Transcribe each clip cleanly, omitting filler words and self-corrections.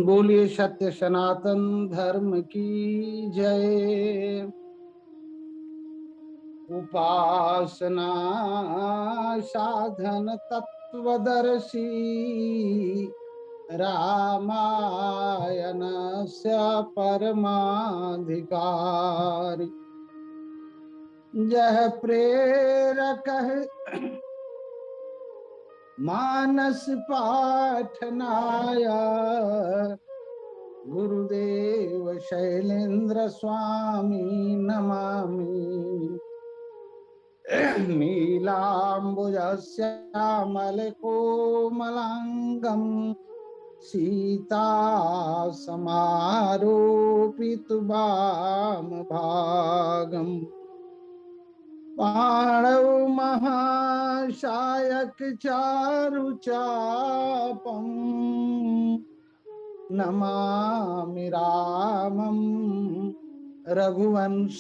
बोलिए सत्य सनातन धर्म की जय। उपासना साधन तत्वदर्शी रामायणस्य परमाधिकारी। जह प्रेरक मानस पाठनाया गुरुदेव शैलेंद्र स्वामी नमामि। नीलाम्बुजश्यामलकोमलाङ्गं सीता समारोपितवामभागम्। पाणौ महाशायक चारुचापम् नमामि रामं रघुवंशनाथम्।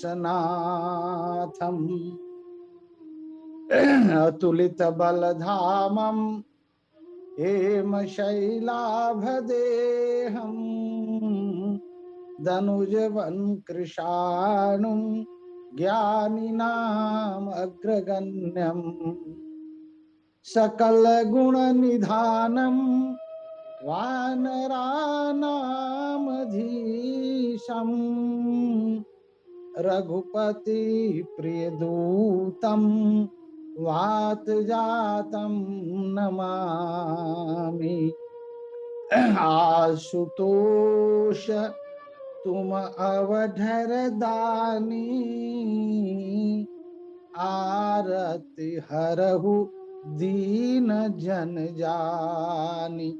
अतुलित बलधामं हेमशैलाभदेहं धनुजवन् कृशानुं ज्ञानिनाम् अग्रगण्यम्। सकल गुण निधानं वानराणामधीशम् रघुपति प्रियदूतं वातजातं नमामि। आशुतोष तुम अवधर दानी आरति हरहु दीन जन जानी।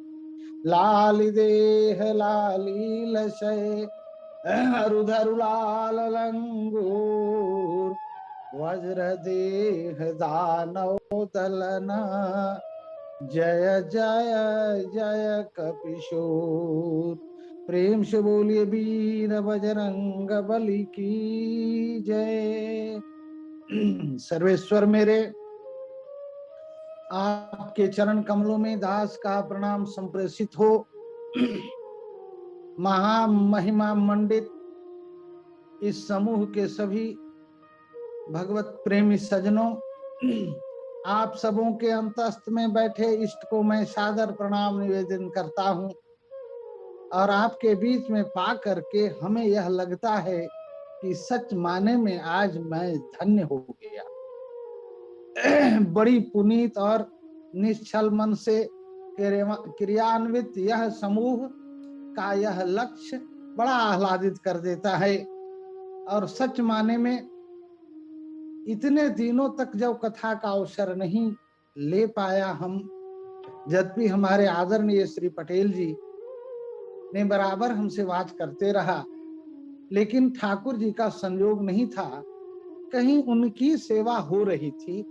लाली देह लाली लसै अरुधरु लाल लंगूर वज्र देह दानव दलना जय जय जय कपिशोर। प्रेम से बोलिए वीर बजरंग बली की जय। सर्वेश्वर मेरे आपके चरण कमलों में दास का प्रणाम संप्रेषित हो। महामहिमा मंडित इस समूह के सभी भगवत प्रेमी सज्जनों, आप सबों के अंतस्थ में बैठे इष्ट को मैं सादर प्रणाम निवेदन करता हूँ। और आपके बीच में पा करके हमें यह लगता है कि सच माने में आज मैं धन्य हो गया। बड़ी पुनीत और निश्चल मन से क्रियान्वित यह समूह का यह लक्ष्य बड़ा आह्लादित कर देता है। और सच माने में इतने दिनों तक जब कथा का अवसर नहीं ले पाया हम, यद्यपि हमारे आदरणीय श्री पटेल जी ने बराबर हमसे बात करते रहा, लेकिन ठाकुर जी का संयोग नहीं था, कहीं उनकी सेवा हो रही थी।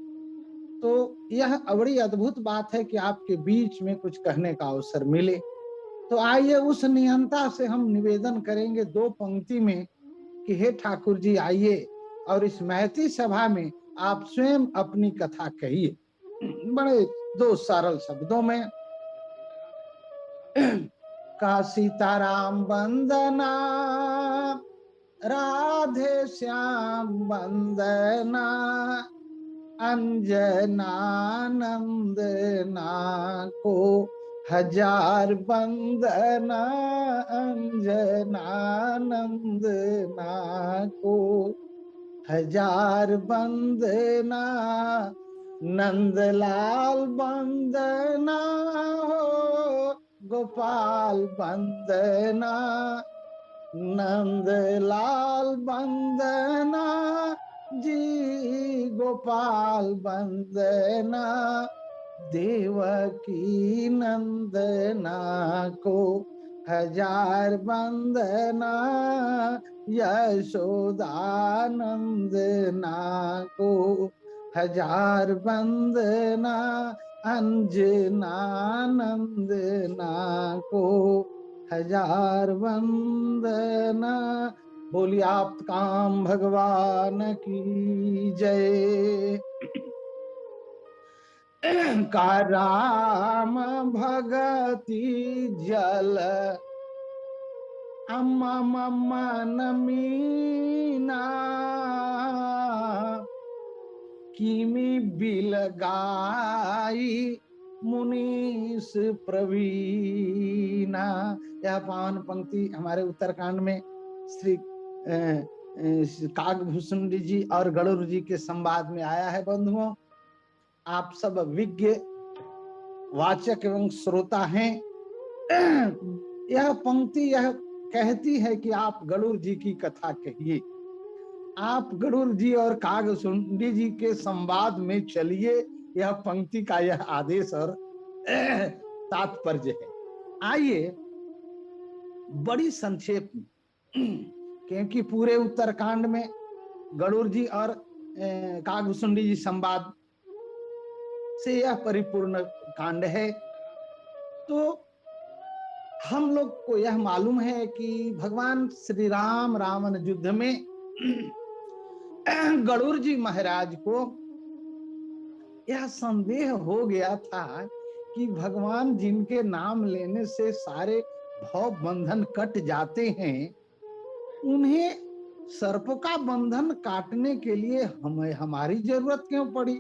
तो यह बड़ी अद्भुत बात है कि आपके बीच में कुछ कहने का अवसर मिले। तो आइए उस नियंता से हम निवेदन करेंगे दो पंक्ति में कि हे ठाकुर जी आइए और इस महती सभा में आप स्वयं अपनी कथा कहिए, बड़े दो सरल शब्दों में। का सीताराम वंदना राधे श्याम वंदना अंजनानंदना को हजार बंदना, अंजनानंदना को हजार बंदना, नंदलाल बंदना हो गोपाल बंदना, नंदलाल बंदना जी गोपाल बंदना, देवकी नंदना को हजार बंदना, यशोदानंदना को हजार बंदना, अंजनानंदना को हजार वंदना। बोलिए आप काम भगवान की जय। का राम भगति जल मन मीना, किमि बिलगाई मुनीस प्रवीणा। यह पावन पंक्ति हमारे उत्तरकांड में श्री कागभूषुंडी जी और गरुड़ जी के संवाद में आया है। बंधुओं, आप सब विज्ञ वाचक एवं श्रोता हैं। यह पंक्ति यह कहती है कि आप गरुड़ जी की कथा कहिए, आप गरुड़ जी और कागभूषुंडी जी के संवाद में चलिए। यह पंक्ति का यह आदेश और तात्पर्य है। आइए बड़ी संक्षेप में, क्योंकि पूरे उत्तरकांड में गरुड़ जी और कागभूषुंडी जी संवाद से यह परिपूर्ण कांड है। तो हम लोग को यह मालूम है कि भगवान श्री राम रावण युद्ध में गरुड़ जी महाराज को यह संदेह हो गया था कि भगवान जिनके नाम लेने से सारे भव बंधन कट जाते हैं, उन्हें सर्प का बंधन काटने के लिए हमारी जरूरत क्यों पड़ी।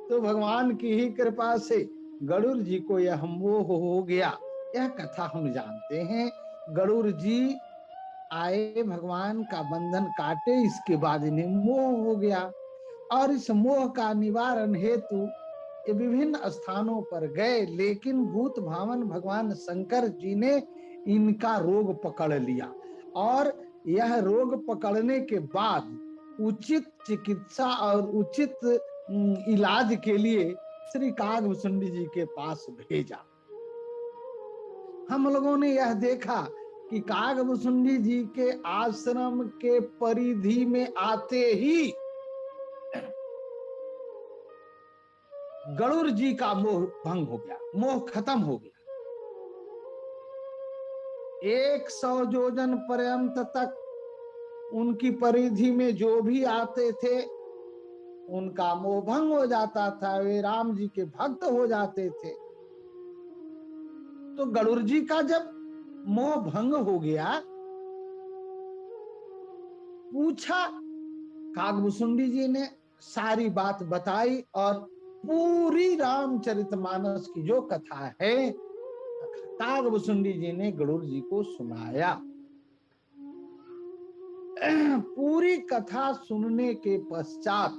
तो भगवान की ही कृपा से गरुड़ जी को यह मोह हो गया। यह कथा हम जानते हैं। गरुड़ जी आए, भगवान का बंधन काटे, इसके बाद इन्हें मोह हो गया और इस मोह का निवारण हेतु ये विभिन्न स्थानों पर गए, लेकिन भूत भावन भगवान शंकर जी ने इनका रोग पकड़ लिया और यह रोग पकड़ने के बाद उचित चिकित्सा और उचित इलाज के लिए श्री कागभूषुंडी जी के पास भेजा। हम लोगों ने यह देखा कि कागभूषुंडी जी के आश्रम के परिधि में आते ही गरुड़ जी का मोह भंग हो गया, मोह खत्म हो गया। 100 योजन पर्यंत तक उनकी परिधि में जो भी आते थे उनका मोह भंग हो जाता था, वे राम जी के भक्त हो जाते थे। तो गरुड़ जी का जब मोह भंग हो गया, पूछा, कागभूषुंडी जी ने सारी बात बताई और पूरी रामचरितमानस की जो कथा है कागभूषुंडी जी ने गरुड़ जी को सुनाया। पूरी कथा सुनने के पश्चात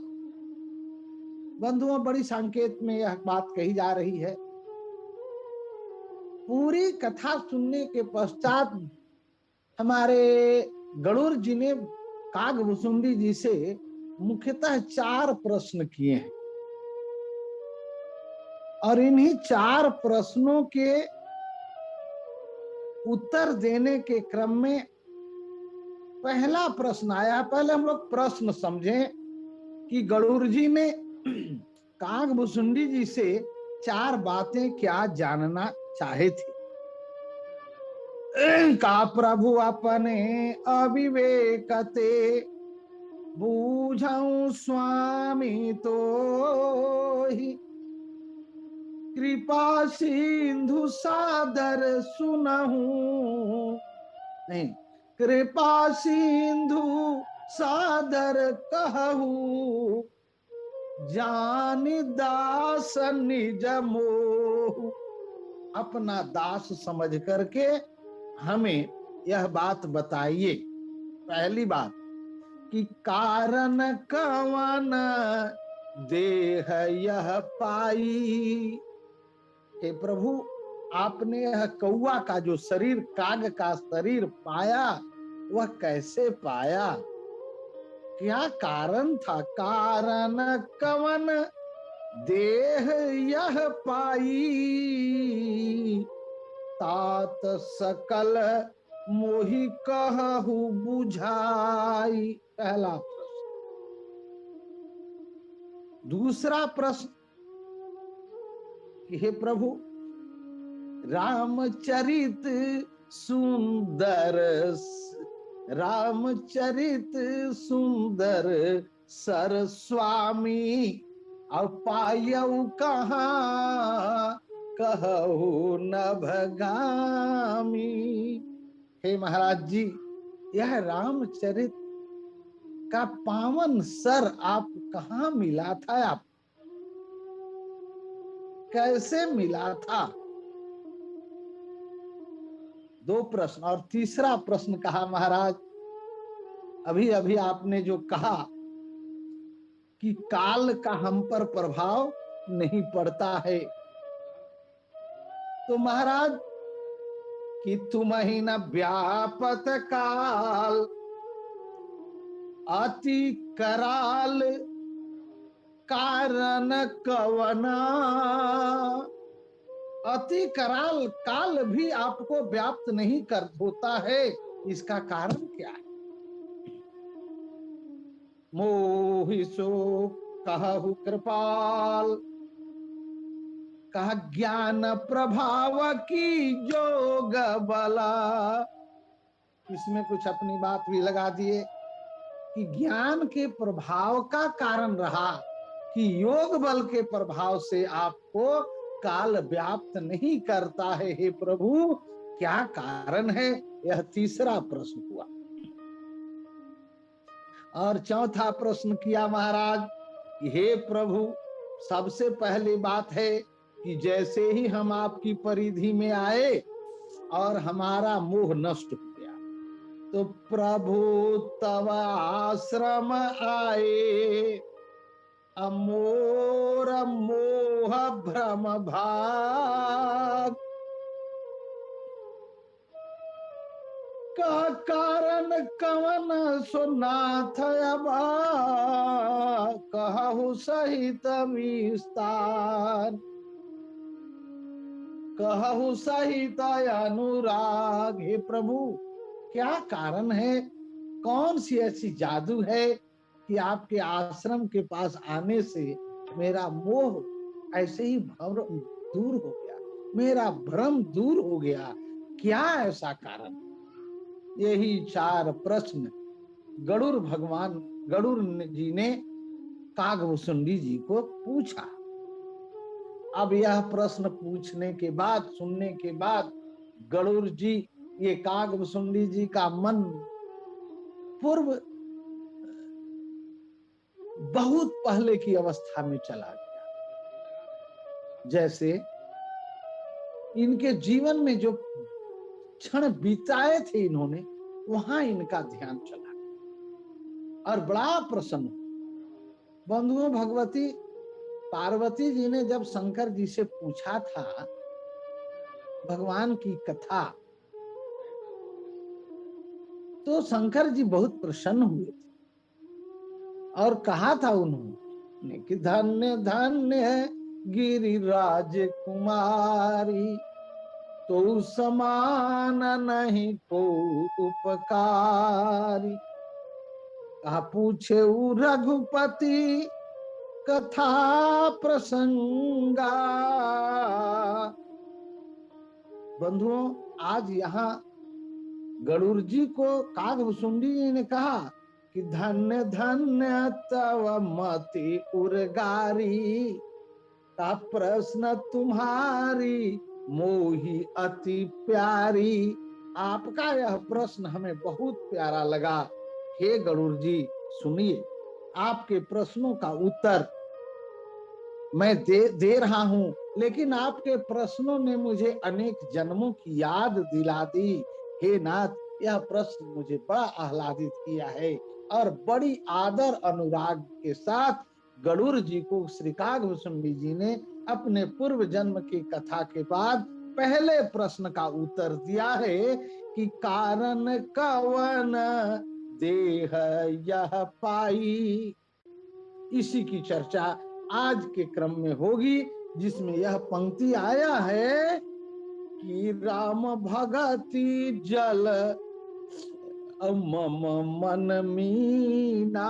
बंधुओं, बड़ी संकेत में यह बात कही जा रही है। पूरी कथा सुनने के पश्चात हमारे गरुड़ जी ने कागभूषुंडी जी से मुख्यतः 4 प्रश्न किए हैं और इन्हीं 4 प्रश्नों के उत्तर देने के क्रम में पहला प्रश्न आया। पहले हम लोग प्रश्न समझें कि गरुड़ जी ने कागभूषुंडी जी से 4 बातें क्या जानना चाहे थे। का प्रभु अपने अविवेकते बूझाऊं स्वामी तो ही, कृपा सिंधु सादर सुनहूं, नहीं, कृपा सिंधु सादर कहूं, जानी दास निज मोह, अपना दास समझ करके हमें यह बात बताइए। पहली बात कि कारण कवन देह यह पाई। हे प्रभु, आपने यह कौआ का जो शरीर, काग का शरीर पाया, वह कैसे पाया, क्या कारण था? कारण कवन देह यह पाई, तात सकल मोहि कहु बुझाई। पहला प्रश्न। दूसरा प्रश्न कि हे प्रभु, रामचरित सुंदर, रामचरित सुंदर सर स्वामी, अब पायऊ कहाँ कहू नभगामी। हे महाराज जी, यह रामचरित का पावन सर आप कहाँ मिला था? आप कैसे मिला था? दो प्रश्न। और तीसरा प्रश्न कहा महाराज, अभी अभी आपने जो कहा कि काल का हम पर प्रभाव नहीं पड़ता है, तो महाराज कि तुम ही न व्यापत काल, अति कराल कारण कवना। अति कराल काल भी आपको व्याप्त नहीं कर होता है, इसका कारण क्या है? मोहि सो कहु कृपाल, कहा ज्ञान प्रभाव की जोग बला। इसमें कुछ अपनी बात भी लगा दिए कि ज्ञान के प्रभाव का कारण रहा कि योग बल के प्रभाव से आपको काल व्याप्त नहीं करता है। हे प्रभु, क्या कारण है? यह तीसरा प्रश्न हुआ। और चौथा प्रश्न किया महाराज कि हे प्रभु, सबसे पहली बात है कि जैसे ही हम आपकी परिधि में आए और हमारा मोह नष्ट हो गया, तो प्रभु तव आश्रम आए, अमोर मोह भ्रम भाग। का कारण कवन सुनाथ अबा, कहु सहित विस्तार, कहु सहित अनुराग। हे प्रभु, क्या कारण है? कौन सी ऐसी जादू है कि आपके आश्रम के पास आने से मेरा मोह ऐसे ही दूर हो गया, मेरा भ्रम दूर हो गया? क्या ऐसा कारण? यही चार प्रश्न गरुड़ भगवान, गरुड़ जी ने कागभूषुंडी जी को पूछा। अब यह प्रश्न पूछने के बाद, सुनने के बाद, गरुड़ जी, ये कागभूषुंडी जी का मन पूर्व बहुत पहले की अवस्था में चला गया। जैसे इनके जीवन में जो क्षण बिताए थे इन्होंने, वहां इनका ध्यान चला और बड़ा प्रसन्न। बंधुओं, भगवती पार्वती जी ने जब शंकर जी से पूछा था भगवान की कथा, तो शंकर जी बहुत प्रसन्न हुए थे और कहा था उन्होंने कि धन्य धन्य गिरिराज कुमारी, तो समान नहीं को उपकारी। कहा पूछे रघुपति कथा प्रसंगा। बंधुओं, आज यहाँ गरुड़ जी को कागभूषुंडी जी ने कहा कि धन्य धन्य तव मति उर्गारी, का प्रश्न तुम्हारी मोही अति प्यारी। आपका यह प्रश्न हमें बहुत प्यारा लगा। हे गरुड़ जी, सुनिए, आपके प्रश्नों का उत्तर मैं दे रहा हूं, लेकिन आपके प्रश्नों ने मुझे अनेक जन्मों की याद दिला दी। हे नाथ, यह प्रश्न मुझे बड़ा आह्लादित किया है। और बड़ी आदर अनुराग के साथ गरुड़ जी को श्री कागभूषुंडी जी ने अपने पूर्व जन्म की कथा के बाद पहले प्रश्न का उत्तर दिया है कि कारण कवन देह यह पाई। इसी की चर्चा आज के क्रम में होगी, जिसमें यह पंक्ति आया है कि राम भगति जल मम मन मीना,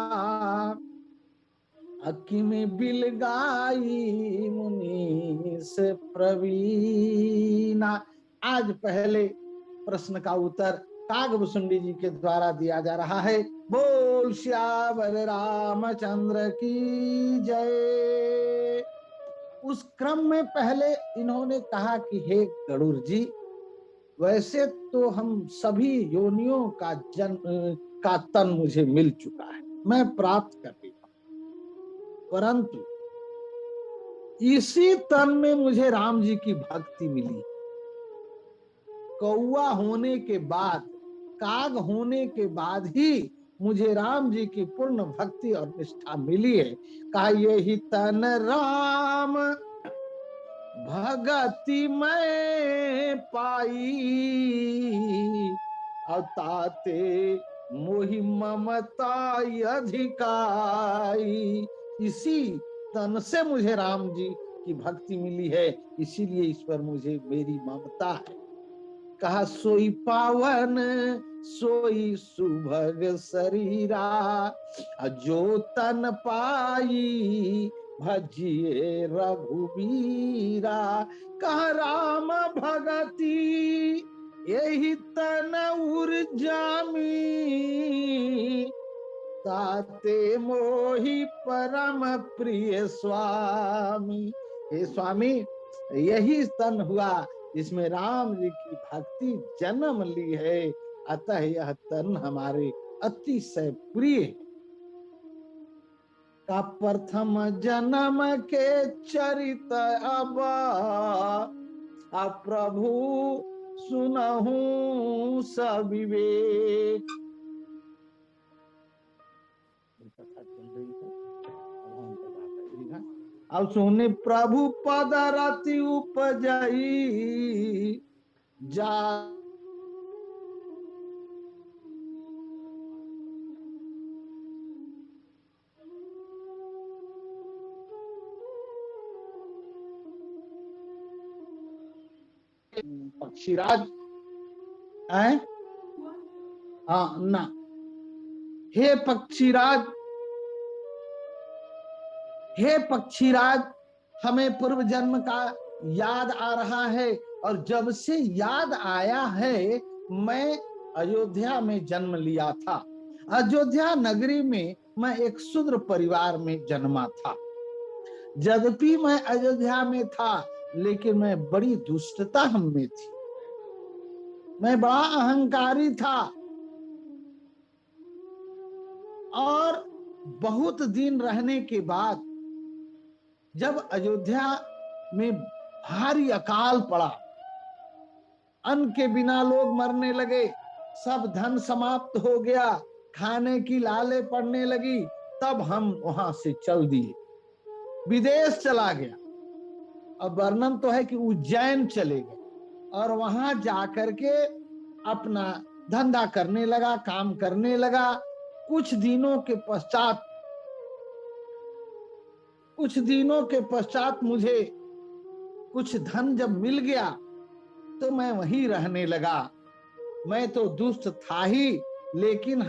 अक्की में बिल गाई मुनि से प्रवीणा। आज पहले प्रश्न का उत्तर कागभूषुंडी जी के द्वारा दिया जा रहा है। बोल श्यावर रामचंद्र की जय। उस क्रम में पहले इन्होंने कहा कि हे गरुड़ जी, वैसे तो हम सभी योनियों का का तन मुझे मिल चुका है, मैं प्राप्त कर लेता हूं, परंतु इसी तन में मुझे राम जी की भक्ति मिली। कौआ होने के बाद, काग होने के बाद ही मुझे राम जी की पूर्ण भक्ति और निष्ठा मिली है। कहा यही तन राम भगति में पाई, अताते मोहि ममता अधिकाई। इसी तन से मुझे राम जी की भक्ति मिली है, इसीलिए इस पर मुझे मेरी ममता है। कहा सोई पावन सोई सुभग शरीरा, जो तन पाई भजिए रघुबीरा। कहा राम भगति यही तन उर्जामी, ताते मोहि परम प्रिय स्वामी। हे स्वामी, यही तन हुआ जिसमें राम जी की भक्ति जन्म ली है, अतः यह तन हमारे अतिशय प्रिय है। का प्रथम जन्म के चरित अब प्रभु सुनहु सविवेक। अब सुने प्रभु पद रति उपजई जा, पक्षीराज है ना। हे पक्षीराज, हे पक्षीराज, हमें पूर्व जन्म का याद आ रहा है, और जब से याद आया है, मैं अयोध्या में जन्म लिया था। अयोध्या नगरी में मैं एक शूद्र परिवार में जन्मा था। यद्यपि मैं अयोध्या में था, लेकिन मैं बड़ी दुष्टता हम में थी, मैं बड़ा अहंकारी था। और बहुत दिन रहने के बाद जब अयोध्या में भारी अकाल पड़ा, अन्न के बिना लोग मरने लगे, सब धन समाप्त हो गया, खाने की लाले पड़ने लगी, तब हम वहां से चल दिए, विदेश चला गया। अब वर्णन तो है कि उज्जैन चले गए और वहां जाकर के अपना धंधा करने लगा, काम करने लगा। कुछ दिनों के पश्चात मुझे कुछ धन जब मिल गया तो मैं वहीं रहने लगा। मैं तो दुष्ट था ही, लेकिन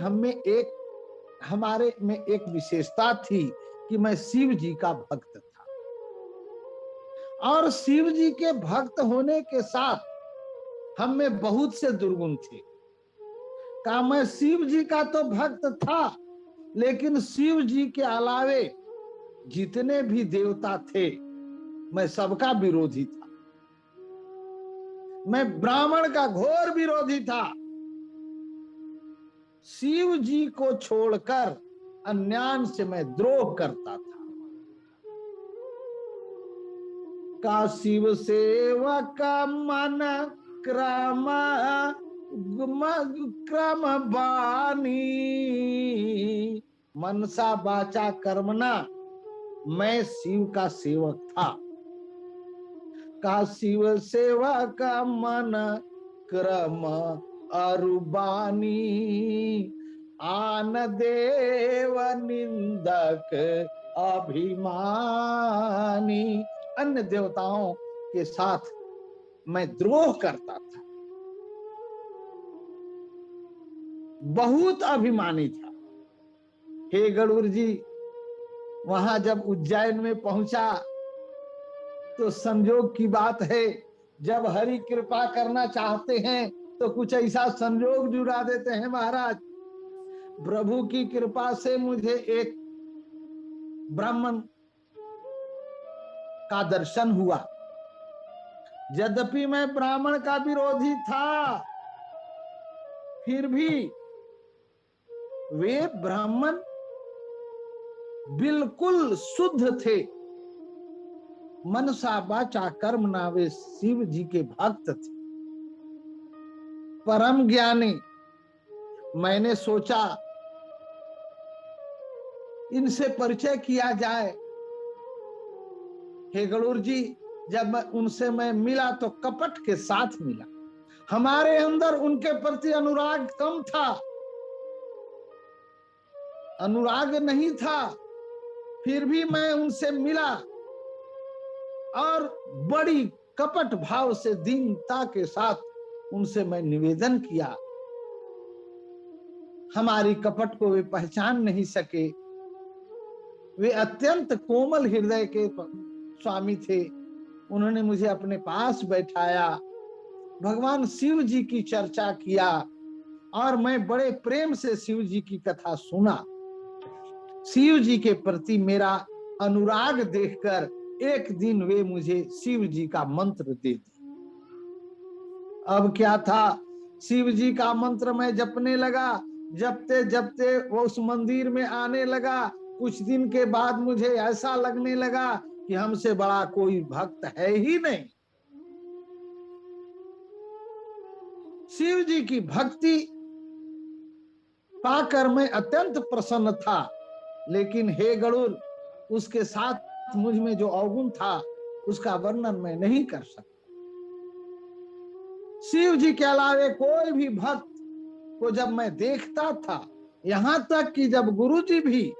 हमारे में एक विशेषता थी कि मैं शिव जी का भक्त था, और शिव जी के भक्त होने के साथ हम में बहुत से दुर्गुण थे। का मैं शिव जी का तो भक्त था, लेकिन शिव जी के अलावे जितने भी देवता थे, मैं सबका विरोधी था। मैं ब्राह्मण का घोर विरोधी था। शिव जी को छोड़कर अन्यान से मैं द्रोह करता था। का शिव सेवक मन क्रम क्रम बानी। मनसा वाचा कर्मणा मैं शिव का सेवक था। का शिव सेवक मन क्रम अरुबानी। आन देव निंदक अभिमानी। अन्य देवताओं के साथ मैं द्रोह करता था, बहुत अभिमानी था। हे गरुड़ जी, वहां जब उज्जैन में पहुंचा तो संयोग की बात है, जब हरि कृपा करना चाहते हैं तो कुछ ऐसा संयोग जुड़ा देते हैं महाराज। प्रभु की कृपा से मुझे एक ब्राह्मण का दर्शन हुआ। यद्यपि मैं ब्राह्मण का विरोधी था, फिर भी वे ब्राह्मण बिल्कुल शुद्ध थे। मनसा वाचा कर्मणा वे शिव जी के भक्त थे, परम ज्ञानी। मैंने सोचा इनसे परिचय किया जाए। हे गरुड़ जी, जब उनसे मैं मिला तो कपट के साथ मिला। हमारे अंदर उनके प्रति अनुराग कम था, अनुराग नहीं था, फिर भी मैं उनसे मिला और बड़ी कपट भाव से दीनता के साथ उनसे मैं निवेदन किया। हमारी कपट को वे पहचान नहीं सके। वे अत्यंत कोमल हृदय के स्वामी थे। उन्होंने मुझे अपने पास बैठाया, भगवान शिव जी की चर्चा किया और मैं बड़े प्रेम से शिव जी की कथा सुना। शिव जी के प्रति मेरा अनुराग देखकर एक दिन वे मुझे शिव जी का मंत्र दे दिए। अब क्या था, शिव जी का मंत्र मैं जपने लगा। जपते जपते वो उस मंदिर में आने लगा। कुछ दिन के बाद मुझे ऐसा लगने लगा कि हमसे बड़ा कोई भक्त है ही नहीं। शिव जी की भक्ति पाकर मैं अत्यंत प्रसन्न था, लेकिन हे गरुड़, उसके साथ मुझ में जो अवगुण था उसका वर्णन मैं नहीं कर सकता। शिव जी के अलावे कोई भी भक्त को जब मैं देखता था, यहां तक कि जब गुरु जी भी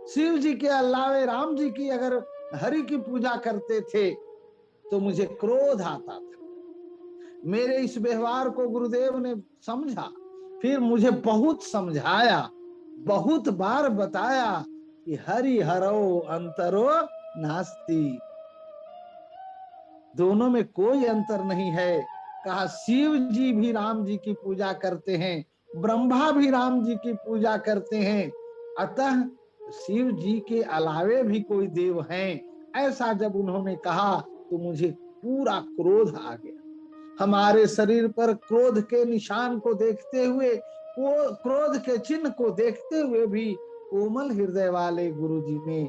शिव जी के अलावे राम जी की अगर हरि की पूजा करते थे तो मुझे क्रोध आता था। मेरे इस व्यवहार को गुरुदेव ने समझा, फिर मुझे बहुत समझाया, बहुत बार बताया कि हरि हरो अंतरो नास्ति, दोनों में कोई अंतर नहीं है। कहा शिव जी भी राम जी की पूजा करते हैं, ब्रह्मा भी राम जी की पूजा करते हैं, अतः शिव जी के अलावे भी कोई देव हैं। ऐसा जब उन्होंने कहा तो मुझे पूरा क्रोध आ गया। हमारे शरीर पर क्रोध के निशान को देखते हुए, वो क्रोध के चिन्ह को देखते हुए भी कोमल हृदय वाले गुरु जी ने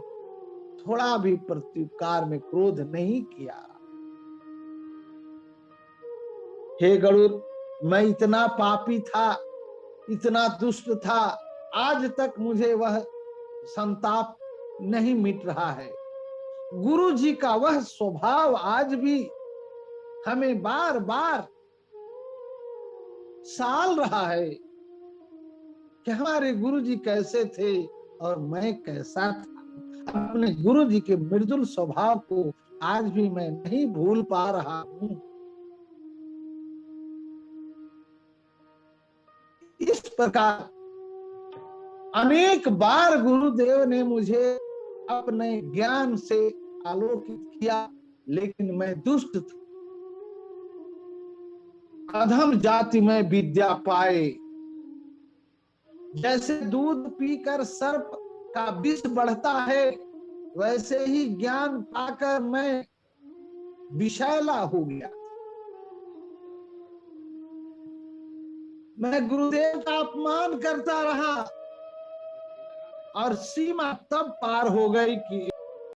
थोड़ा भी प्रत्युपकार में क्रोध नहीं किया। हे गरुड़, मैं इतना पापी था, इतना दुष्ट था, आज तक मुझे वह संताप नहीं मिट रहा है। गुरु जी का वह स्वभाव आज भी हमें बार बार साल रहा है कि हमारे गुरु जी कैसे थे और मैं कैसा था। अपने गुरु जी के मृदुल स्वभाव को आज भी मैं नहीं भूल पा रहा हूं। इस प्रकार अनेक बार गुरुदेव ने मुझे अपने ज्ञान से आलोकित किया, लेकिन मैं दुष्ट था। अधम जाति में विद्या पाए, जैसे दूध पीकर सर्प का विष बढ़ता है, वैसे ही ज्ञान पाकर मैं विषैला हो गया। मैं गुरुदेव का अपमान करता रहा और सीमा तब पार हो गई कि